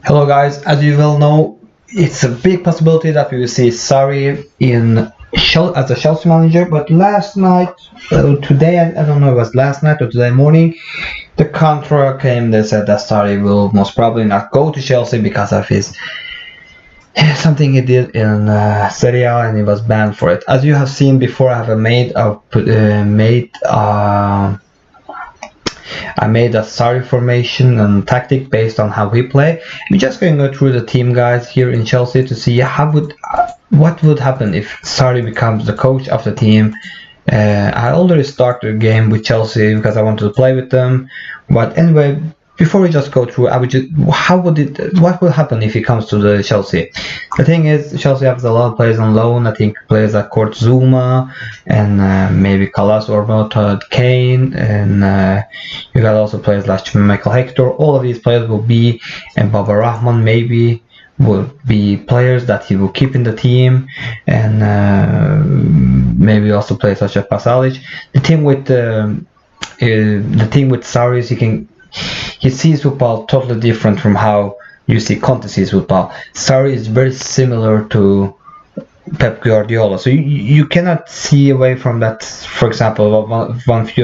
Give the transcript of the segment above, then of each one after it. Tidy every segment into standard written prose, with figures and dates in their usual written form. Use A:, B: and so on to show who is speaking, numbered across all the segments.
A: Hello guys, as you well know, it's a big possibility that we will see Sarri as a Chelsea manager, but last night, today, I don't know if it was last night or today morning, the contra came. They said that Sarri will most probably not go to Chelsea because of his something he did in Serie A, and he was banned for it. As you have seen before, I have I made a Sarri formation and tactic based on how we play. We're just going to go through the team, guys, here in Chelsea to see what would happen if Sarri becomes the coach of the team. I already started a game with Chelsea because I wanted to play with them. But anyway, before we just go through, what will happen if he comes to the Chelsea? The thing is, Chelsea has a lot of players on loan. I think players like Kurt Zuma and maybe Kalas or Todd Kane, and you got also players like Michael Hector. All of these players will be, and Baba Rahman maybe will be players that he will keep in the team, and maybe also players such as Pasalic. The thing with Sarri is he sees football totally different from how you see Conte sees football. Sarri is very similar to Pep Guardiola, so you cannot see away from that. For example,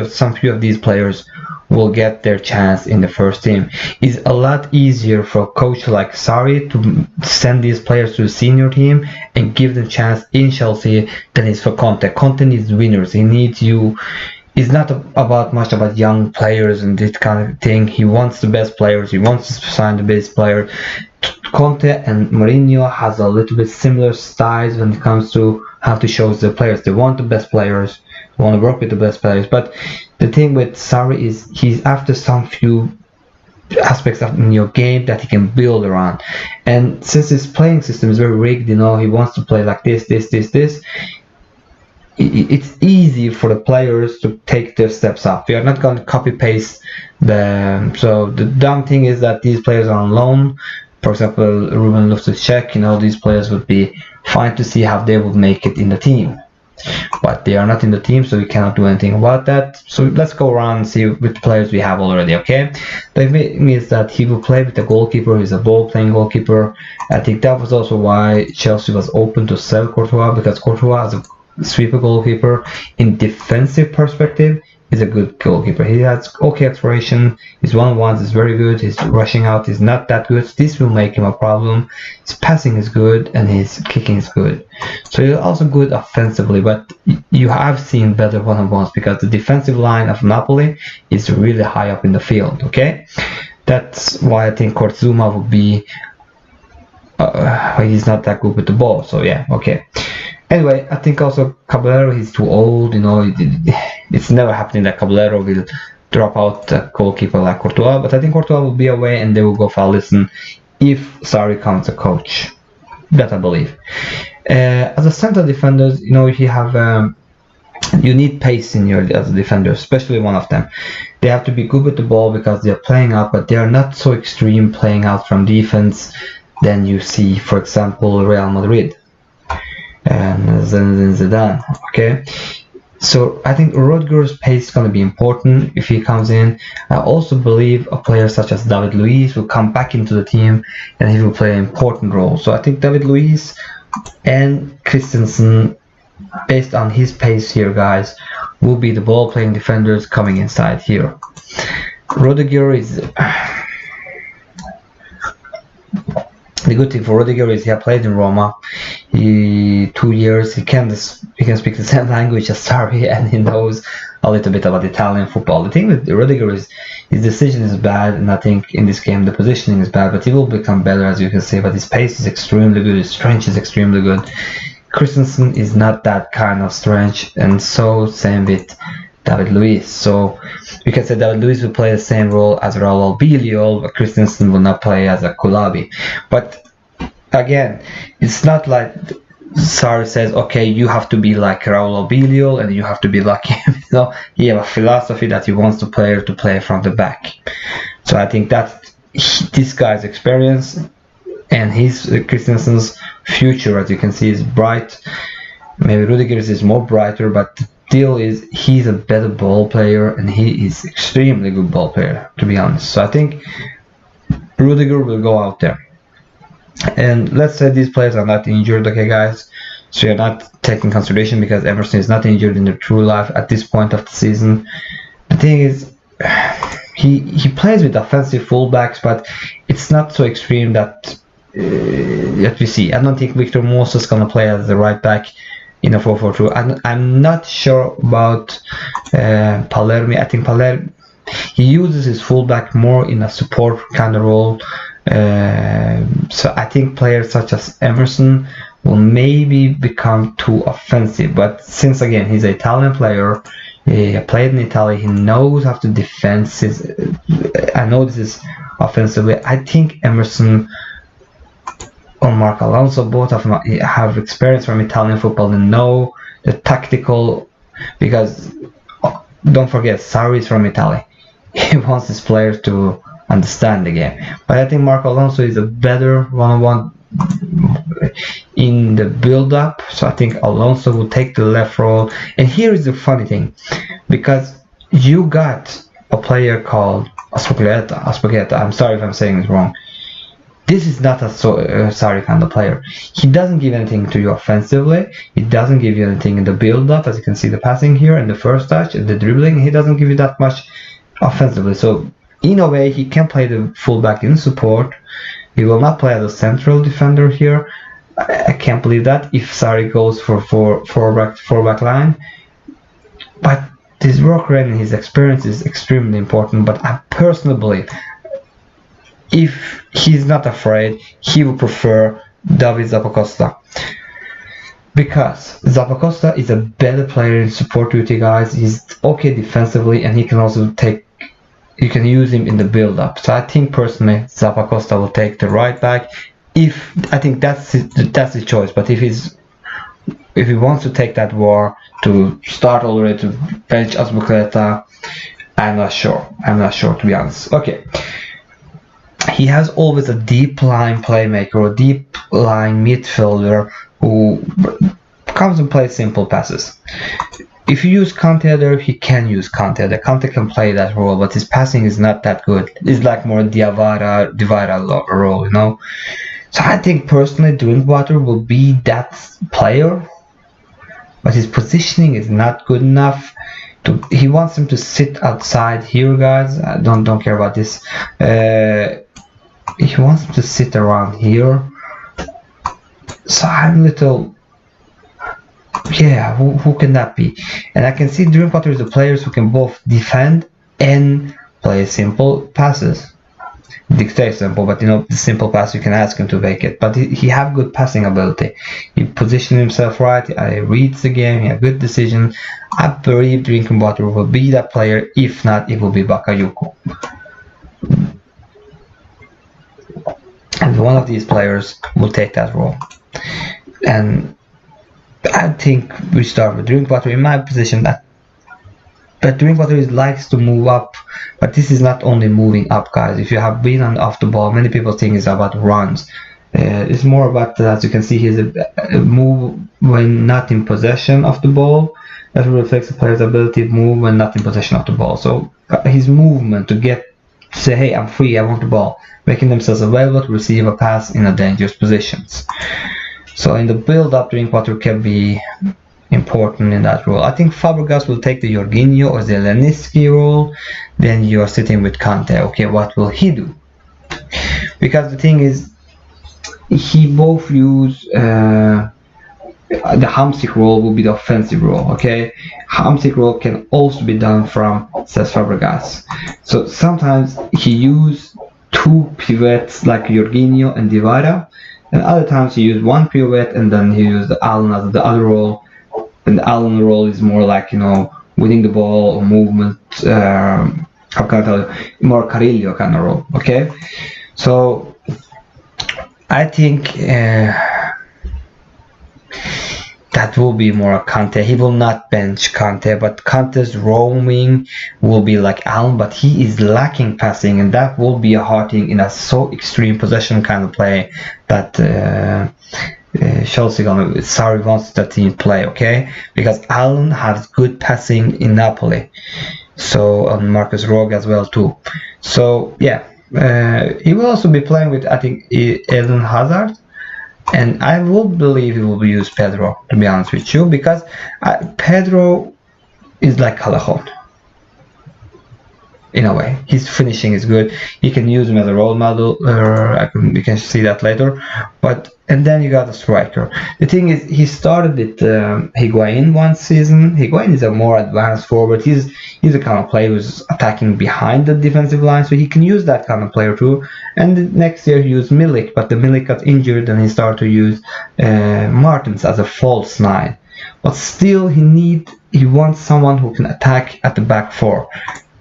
A: some few of these players will get their chance in the first team. It's a lot easier for a coach like Sarri to send these players to the senior team and give them chance in Chelsea than it is for Conte. Conte needs winners. He needs you. It's not much about young players and this kind of thing. He wants the best players. He wants to sign the best player. Conte and Mourinho has a little bit similar styles when it comes to how to show the players. They want the best players. They want to work with the best players. But the thing with Sarri is he's after some few aspects of in your game that he can build around. And since his playing system is very rigged, he wants to play like this. It's easy for the players to take their steps up. We are not going to copy paste them. So the dumb thing is that these players are on loan. For example, Ruben Loftus-Cheek, these players would be fine to see how they would make it in the team. But they are not in the team, so we cannot do anything about that. So let's go around and see which players we have already, okay? That means that he will play with the goalkeeper. He's a ball-playing goalkeeper. I think that was also why Chelsea was open to sell Courtois, because Courtois has a sweeper goalkeeper. In defensive perspective, is a good goalkeeper. He has okay acceleration. His one-on-ones is very good. His rushing out is not that good. This will make him a problem. His passing is good and his kicking is good. So he's also good offensively, but you have seen better one-on-ones because the defensive line of Napoli is really high up in the field. Okay, that's why I think Kurt Zuma would be. He's not that good with the ball. So yeah, okay. Anyway, I think also Caballero, he's too old, it's never happening that Caballero will drop out a goalkeeper like Courtois, but I think Courtois will be away and they will go for Alisson if Sarri comes a coach. That I believe. As a central defenders, if you have, you need pace in your as a defender, especially one of them. They have to be good with the ball because they're playing out, but they are not so extreme playing out from defense than you see, for example, Real Madrid and Zinedine Zidane. Okay, so I think Rodgers' pace is going to be important if he comes in. I also believe a player such as David Luiz will come back into the team and he will play an important role. So I think David Luiz and Christensen, based on his pace here, guys, will be the ball-playing defenders coming inside here. Rudiger is... The good thing for Rudiger is he played in Roma. 2 years. He can speak the same language as Sarri, and he knows a little bit about Italian football. The thing with Rudiger is his decision is bad, and I think in this game the positioning is bad. But he will become better, as you can see. But his pace is extremely good. His strength is extremely good. Christensen is not that kind of strength, and so same with David Luiz. So you can say David Luiz will play the same role as Raul Albiol, but Christensen will not play as a Kulabi. But again, it's not like Sarri says, okay, you have to be like Raul Albiol and you have to be like him. He has a philosophy that he wants the player to play from the back. So I think that this guy's experience and his Christensen's future, as you can see, is bright. Maybe Rudiger's is more brighter, but deal is he's a better ball player and he is extremely good ball player, to be honest. So I think Rudiger will go out there. And let's say these players are not injured, okay, guys. So you're not taking consideration because Emerson is not injured in the true life at this point of the season. The thing is, he plays with offensive fullbacks, but it's not so extreme that we see. I don't think Victor Moses is gonna play as the right back in a 4-4-2. I'm not sure about Palermo. I think Palermo, he uses his fullback more in a support kind of role. So I think players such as Emerson will maybe become too offensive. But since again he's an Italian player, he played in Italy, he knows how to defend his. I know this is offensively. I think Emerson or Mark Alonso, both of them have experience from Italian football and know the tactical. Because don't forget, Sarri is from Italy. He wants his players to understand the game. But I think Marco Alonso is a better one-on-one in the build-up. So I think Alonso will take the left role. And here is the funny thing, because you got a player called Aspagheta. I'm sorry if I'm saying this wrong. This is not a Sarri kind of player. He doesn't give anything to you offensively. He doesn't give you anything in the build-up, as you can see the passing here and the first touch and the dribbling. He doesn't give you that much offensively. So in a way, he can play the fullback in support. He will not play as a central defender here. I can't believe that if Sarri goes for four back line. But his work rate and his experience is extremely important. But I personally believe if he's not afraid, he will prefer David Zappacosta. Because Zappacosta is a better player in support duty, guys. He's okay defensively, and he can also you can use him in the build-up. So I think personally Zappacosta will take the right back. I think that's his choice. But if he wants to take that war to start already to bench Azpilicueta, I'm not sure to be honest. Okay. He has always a deep line playmaker or deep line midfielder who comes and plays simple passes. If you use Conte there, he can use Conte there. Conte can play that role, but his passing is not that good. It's like more Diawara role, you know. So I think personally Drinkwater will be that player, but his positioning is not good enough. He wants him to sit outside here, guys. I don't care about this. He wants him to sit around here. So I'm little. Yeah, who can that be? And I can see Drinkwater is the players who can both defend and play simple passes. Dictate simple, but you know, the simple pass you can ask him to make it. But he have good passing ability. He positioned himself right. He reads the game. He has good decision. I believe Drinkwater will be that player. If not, it will be Bakayoko. And one of these players will take that role. And I think we start with Drinkwater in my position. But Drinkwater likes to move up. But this is not only moving up, guys. If you have been off the ball, many people think it's about runs. It's more about, as you can see, he's a move when not in possession of the ball. That reflects the player's ability to move when not in possession of the ball. So his movement to say, hey, I'm free, I want the ball, making themselves available to receive a pass in a dangerous positions. So in the build-up, Drinkwater can be important in that role. I think Fabregas will take the Jorginho or Zelensky role. Then you are sitting with Conte. Okay, what will he do? Because the thing is, he both use the Hamsik role will be the offensive role. Okay, Hamsik role can also be done from Cesc Fabregas. So sometimes he use two pivots like Jorginho and Divara, and other times he use one pivot and then he use the Allen as the other role. And the Allen role is more like, you know, winning the ball or movement. How can I tell you? More Carillo kind of role. Okay, so I think that will be more Conte. He will not bench Conte, but Conte's roaming will be like Allen, but he is lacking passing, and that will be a hard thing in a so extreme possession kind of play that Sarri wants that team play, okay? Because Allen has good passing in Napoli, so Marcus Rogue as well too. So yeah, He will also be playing with, I think, Eden Hazard, and I will believe he will use Pedro, to be honest with you, because Pedro is like Callejon. In a way, his finishing is good. You can use him as a role model. We can see that later. And then you got a striker. The thing is, he started with Higuain one season. Higuain is a more advanced forward. He's a kind of player who's attacking behind the defensive line, so he can use that kind of player too. And the next year he used Milik, but the Milik got injured, and he started to use Martins as a false 9. But still, he wants someone who can attack at the back 4.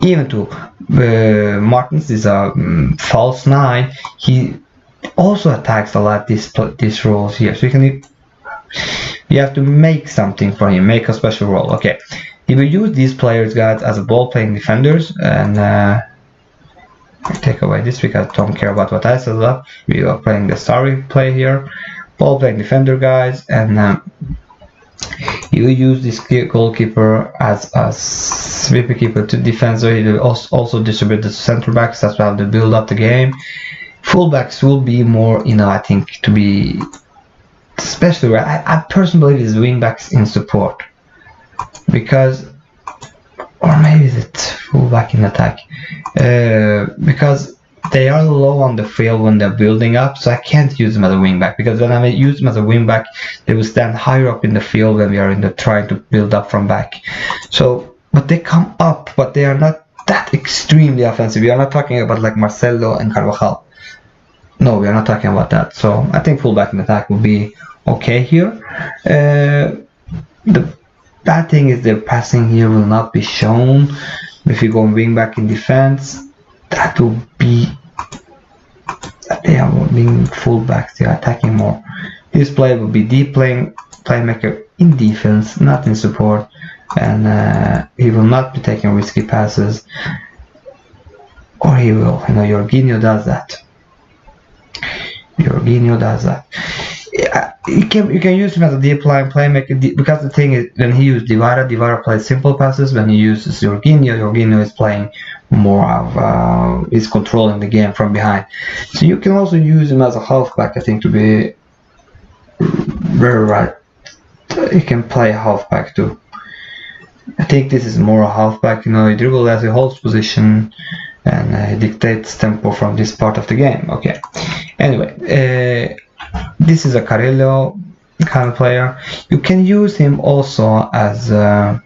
A: Even to Martins is a false 9. He also attacks a lot these roles here. So you have to make something for him, make a special role. Okay, he will use these players, guys, as ball-playing defenders, and I take away this because I don't care about what I set up. We are playing the Sarri play here, ball-playing defender, guys, and he will use this goalkeeper as a sweeper keeper to defend, so he will also distribute the center backs. That's how they build up the game. Fullbacks will be more, I think, to be especially where I personally believe is wingbacks in support, because, or maybe it's fullback in attack, because they are low on the field when they're building up, so I can't use them as a wingback, because when I use them as a wingback, they will stand higher up in the field when we are trying to build up from back. So, but they come up, but they are not that extremely offensive. We are not talking about like Marcelo and Carvajal. No, we are not talking about that. So I think fullback in attack will be okay here. The bad thing is the passing here will not be shown. If you go wingback in defense, that will be, they are being fullbacks, they are attacking more. This player will be deep playmaker in defense, not in support, and he will not be taking risky passes, or he will. Jorginho does that. Yeah, you can use him as a deep line playmaker, because the thing is, when he uses Divara plays simple passes. When he uses Jorginho is playing more of is controlling the game from behind. So you can also use him as a halfback, I think, to be very right. He can play halfback too. I think this is more a halfback. He dribbles as he holds position, and he dictates tempo from this part of the game. Okay. Anyway, this is a Carrillo kind of player. You can use him also as a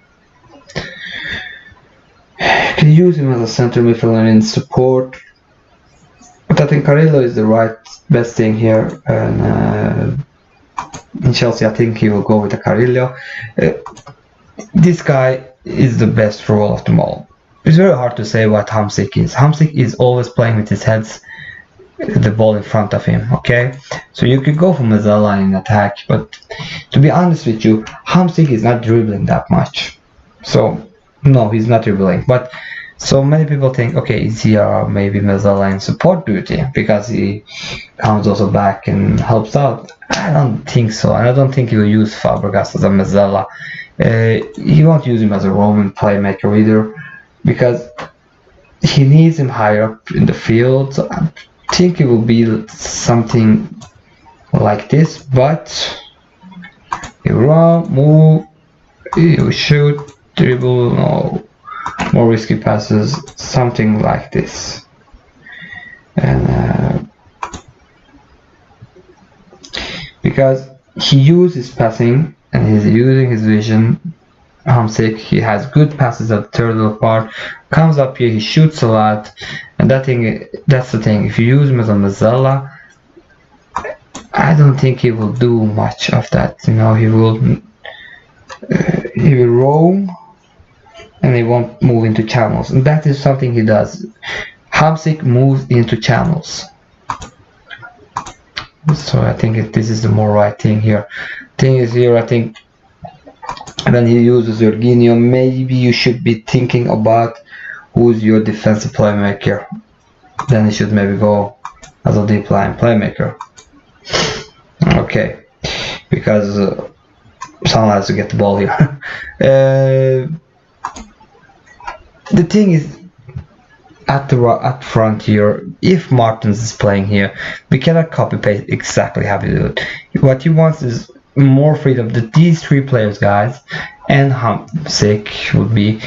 A: center midfielder in support. But I think Carrillo is the best thing here, and in Chelsea, I think he will go with the Carrillo. This guy is the best role of them all. It's very hard to say what Hamsik is. Hamsik is always playing with his heads, the ball in front of him. Okay, so you could go for Mezzala in attack, but to be honest with you, Hamsik is not dribbling that much. So no, he's not dribbling. But so many people think, okay, is he maybe Mezzala in support duty because he comes also back and helps out? I don't think so, and I don't think he will use Fabregas as a Mezzala. He won't use him as a Roman playmaker either, because he needs him higher up in the field. So I think it will be something like this, but he will run, move, he will shoot, dribble, no, more risky passes, something like this. And because he uses passing and he's using his vision, Hamsik, he has good passes at the third part, comes up here, he shoots a lot, and that's the thing. If you use him as a Mezzala, I don't think he will do much of that. He will roam, and he won't move into channels, and that is something he does. Hamsik moves into channels, so I think this is the more right thing here. Thing is here, I think when he uses Jorginho, maybe you should be thinking about who's your defensive playmaker. Then he should maybe go as a deep line playmaker. Okay, because someone has to get the ball here. The thing is, at front here, if Martins is playing here, we cannot copy paste exactly how we do it. What he wants is more freedom. That these three players, guys, and Hamsik would be,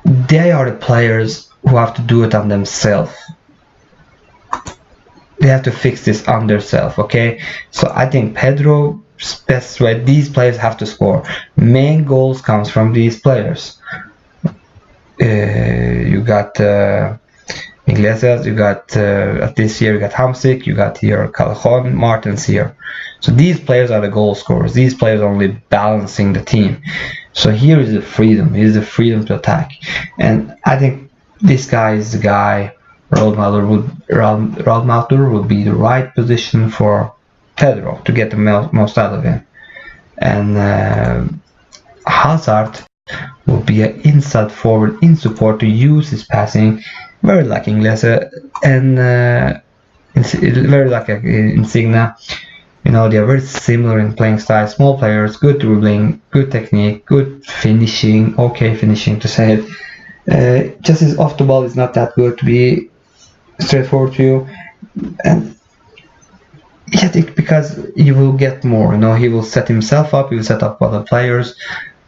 A: they are the players who have to do it on themselves. They have to fix this on themselves, okay? So I think Pedro's best way, these players have to score. Main goals comes from these players. You got Iglesias, you got this year you got Hamsik, you got here Callejon, Martins here. So these players are the goal scorers. These players are only balancing the team. So here is the freedom. Here is the freedom to attack. And I think this guy is the guy. Raul would be the right position for Pedro to get the most out of him. And Hazard will be an inside forward in support to use his passing, very like Iglesias and very like Insignia. You know, they are very similar in playing style. Small players, good dribbling, good technique, good finishing, okay finishing to say it. Just his off the ball is not that good, to be straightforward to you. And I think because he will get more, you know, he will set himself up, he will set up other players.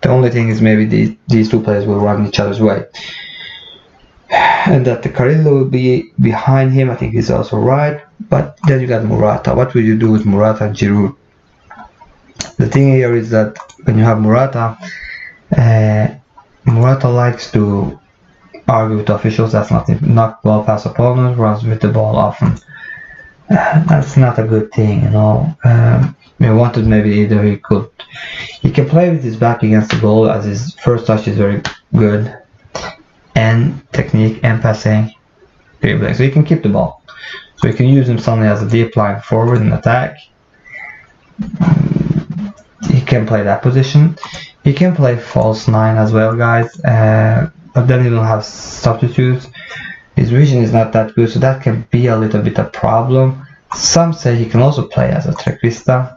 A: The only thing is maybe these two players will run each other's way. And that the Carrillo will be behind him, I think is also right. But then you got Morata. What will you do with Morata and Giroud? The thing here is that when you have Morata, Morata likes to argue with officials. That's not ball past opponents, runs with the ball often. That's not a good thing, you know. We wanted maybe either he can play with his back against the goal, as his first touch is very good, and technique and passing, dribbling. So he can keep the ball. So you can use him suddenly as a deep line forward in attack. He can play that position. He can play false 9 as well, guys. But then he don't have substitutes. His vision is not that good, so that can be a little bit a problem. Some say he can also play as a trequista,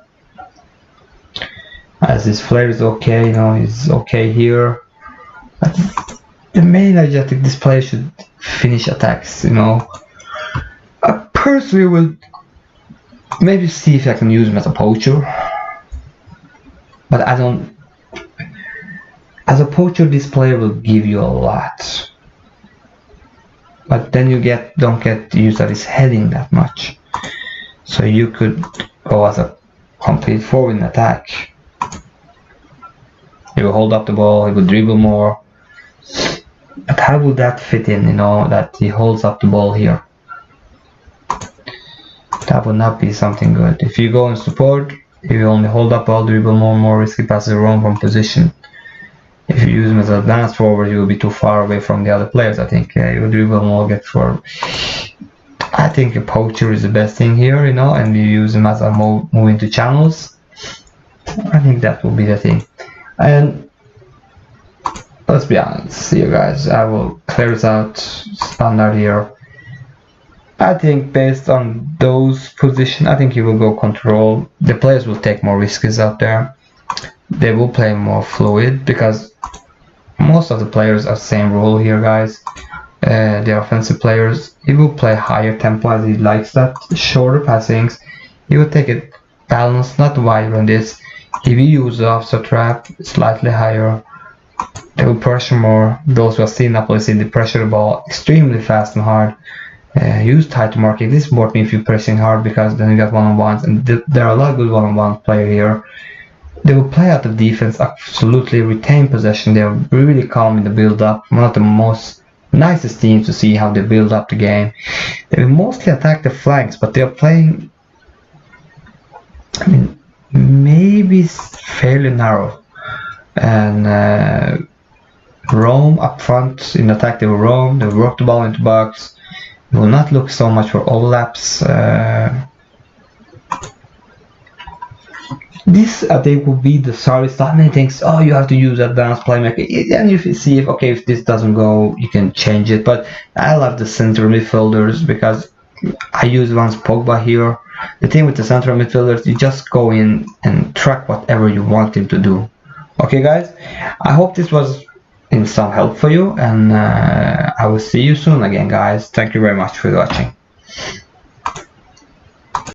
A: as his flair is okay, you know, he's okay here. But the main objective, this player should finish attacks, you know. I personally will maybe see if I can use him as a poacher, but I don't. As a poacher, this player will give you a lot, but then you don't get used at his heading that much. So you could go as a complete forward in attack. He will hold up the ball, he will dribble more. But how would that fit in, you know, that he holds up the ball here? That would not be something good. If you go in support, he will only hold up ball, dribble more risky passes around from position. If you use him as an advanced forward, he will be too far away from the other players, I think. He will dribble more, get forward. I think a poacher is the best thing here, you know, and you use him as a move into channels. I think that will be the thing. And let's be honest here, guys. I will clear this out standard here. I think based on those positions, I think he will go control. The players will take more risks out there. They will play more fluid because most of the players are same role here, guys. The offensive players, he will play higher tempo as he likes that, shorter passings. He will take it balanced, not wide on this. If you use the offside trap, slightly higher, they will pressure more. Those who have seen Napoli see the pressure the ball extremely fast and hard. Use tight marking. This is important if you're pressing hard, because then you got one-on-ones, and there are a lot of good one-on-one players here. They will play out of defense, absolutely retain possession. They are really calm in the build-up. One of the most nicest teams to see how they build up the game. They will mostly attack the flanks, but they are playing, I mean, maybe fairly narrow. And roam up front in attack. They will roam. They will work the ball into box. They will not look so much for overlaps. This, I think, will be the Sarri style. Many things, oh, you have to use advanced playmaker. And if you see if this doesn't go, you can change it. But I love the center midfielders because I use once Pogba here. The thing with the central midfielders, you just go in and track whatever you want him to do. Okay, guys, I hope this was in some help for you, and I will see you soon again, guys. Thank you very much for watching.